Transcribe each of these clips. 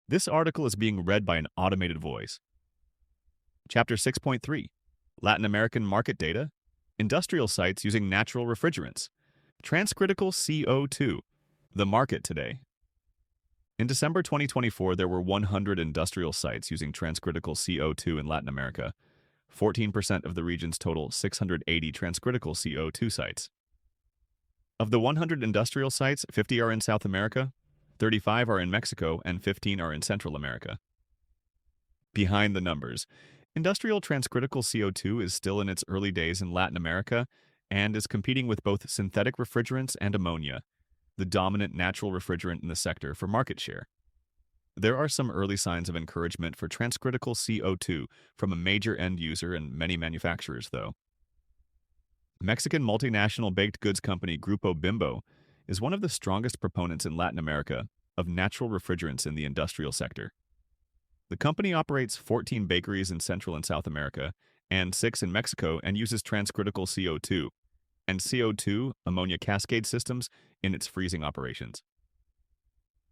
This article is being read by an automated voice. Chapter 6.3 Latin American Market Data, Industrial Sites Using Natural Refrigerants, Transcritical CO2, the Market Today. In December 2024, there were 100 industrial sites using transcritical CO2 in Latin America, 14% of the region's total 680 transcritical CO2 sites. Of the 100 industrial sites, 50 are in South America, 35 are in Mexico, and 15 are in Central America. Behind the numbers, industrial transcritical CO2 is still in its early days in Latin America and is competing with both synthetic refrigerants and ammonia, the dominant natural refrigerant in the sector, for market share. There are some early signs of encouragement for transcritical CO2 from a major end user and many manufacturers, though. Mexican multinational baked goods company Grupo Bimbo is one of the strongest proponents in Latin America of natural refrigerants in the industrial sector. The company operates 14 bakeries in Central and South America and 6 in Mexico and uses transcritical CO2 and CO2 ammonia cascade systems in its freezing operations.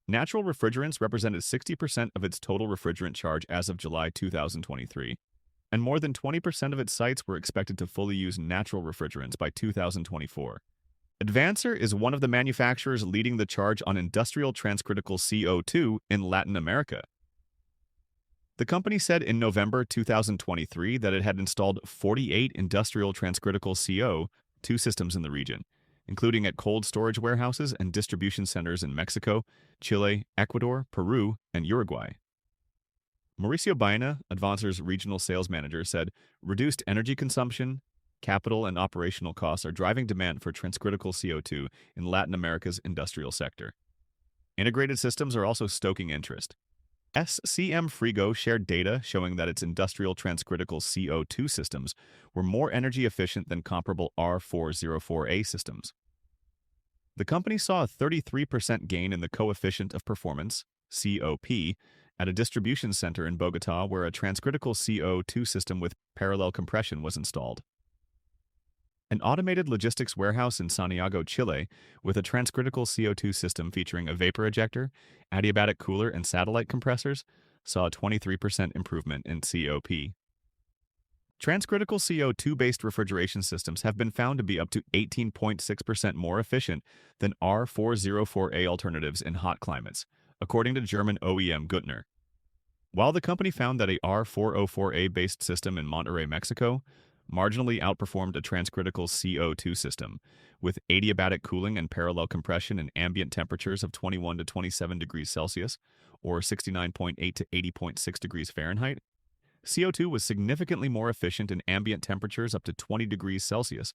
Natural refrigerants represented 60% of its total refrigerant charge as of July 2023, and more than 20% of its sites were expected to fully use natural refrigerants by 2024. Advancer is one of the manufacturers leading the charge on industrial transcritical CO2 in Latin America. The company said in November 2023 that it had installed 48 industrial transcritical CO2 systems in the region, including at cold storage warehouses and distribution centers in Mexico, Chile, Ecuador, Peru, and Uruguay. Mauricio Baena, Advancer's regional sales manager, said reduced energy consumption, capital, and operational costs are driving demand for transcritical CO2 in Latin America's industrial sector. Integrated systems are also stoking interest. SCM Frigo shared data showing that its industrial transcritical CO2 systems were more energy efficient than comparable R404A systems. The company saw a 33% gain in the coefficient of performance, COP, at a distribution center in Bogotá where a transcritical CO2 system with parallel compression was installed. An automated logistics warehouse in Santiago, Chile, with a transcritical CO2 system featuring a vapor ejector, adiabatic cooler, and satellite compressors, saw a 23% improvement in COP. Transcritical CO2-based refrigeration systems have been found to be up to 18.6% more efficient than R404A alternatives in hot climates, according to German OEM Güttner. While the company found that a R404A-based system in Monterrey, Mexico, marginally outperformed a transcritical CO2 system, with adiabatic cooling and parallel compression in ambient temperatures of 21 to 27 degrees Celsius, or 69.8 to 80.6 degrees Fahrenheit, CO2 was significantly more efficient in ambient temperatures up to 20 degrees Celsius,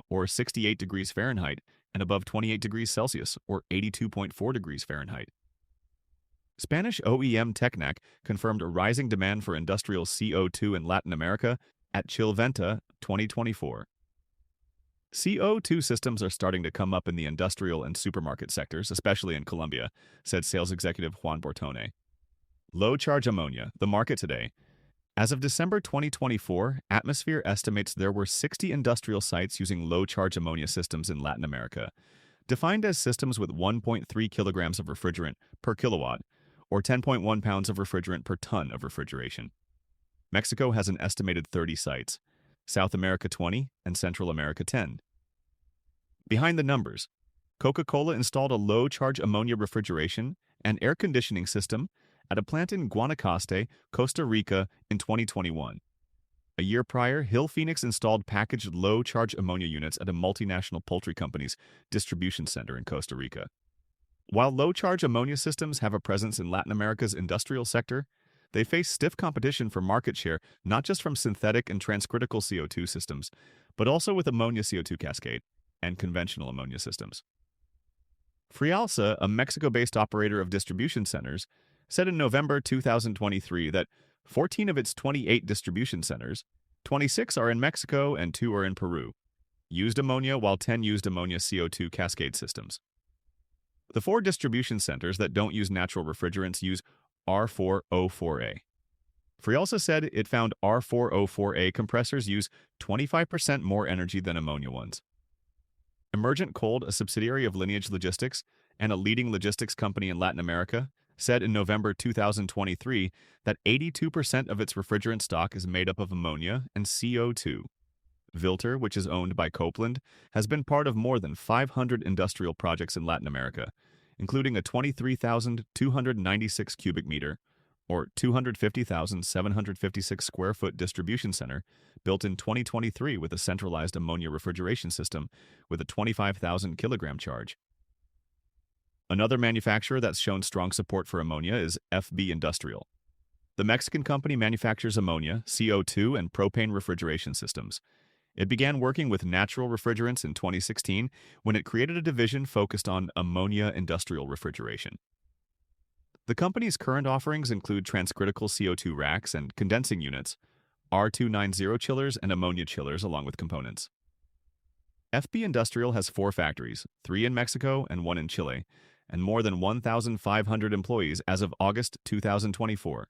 or 68 degrees Fahrenheit, and above 28 degrees Celsius, or 82.4 degrees Fahrenheit. Spanish OEM Tecnac confirmed a rising demand for industrial CO2 in Latin America at Chilventa 2024. CO2 systems are starting to come up in the industrial and supermarket sectors, especially in Colombia, said sales executive Juan Bortone. Low-charge ammonia, the market today. As of December 2024, Atmosphere estimates there were 60 industrial sites using low-charge ammonia systems in Latin America, defined as systems with 1.3 kilograms of refrigerant per kilowatt, or 10.1 pounds of refrigerant per ton of refrigeration. Mexico has an estimated 30 sites, South America 20, and Central America 10. Behind the numbers, Coca-Cola installed a low-charge ammonia refrigeration and air conditioning system at a plant in Guanacaste, Costa Rica in 2021. A year prior, Hill Phoenix installed packaged low-charge ammonia units at a multinational poultry company's distribution center in Costa Rica. While low-charge ammonia systems have a presence in Latin America's industrial sector, they face stiff competition for market share not just from synthetic and transcritical CO2 systems, but also with ammonia CO2 cascade and conventional ammonia systems. Frialsa, a Mexico-based operator of distribution centers, said in November 2023 that 14 of its 28 distribution centers, 26 are in Mexico and 2 are in Peru, used ammonia while 10 used ammonia CO2 cascade systems. The 4 distribution centers that don't use natural refrigerants use R404A. Frialsa said it found R404A compressors use 25% more energy than ammonia ones. Emergent Cold, a subsidiary of Lineage Logistics and a leading logistics company in Latin America, said in November 2023 that 82% of its refrigerant stock is made up of ammonia and CO2. Vilter, which is owned by Copeland, has been part of more than 500 industrial projects in Latin America, including a 23,296 cubic meter, or 250,756 square foot distribution center built in 2023 with a centralized ammonia refrigeration system with a 25,000 kilogram charge. Another manufacturer that's shown strong support for ammonia is FB Industrial. The Mexican company manufactures ammonia, CO2, and propane refrigeration systems. It began working with natural refrigerants in 2016 when it created a division focused on ammonia industrial refrigeration. The company's current offerings include transcritical CO2 racks and condensing units, R290 chillers, and ammonia chillers along with components. FB Industrial has 4 factories, 3 in Mexico and 1 in Chile, and more than 1,500 employees as of August 2024.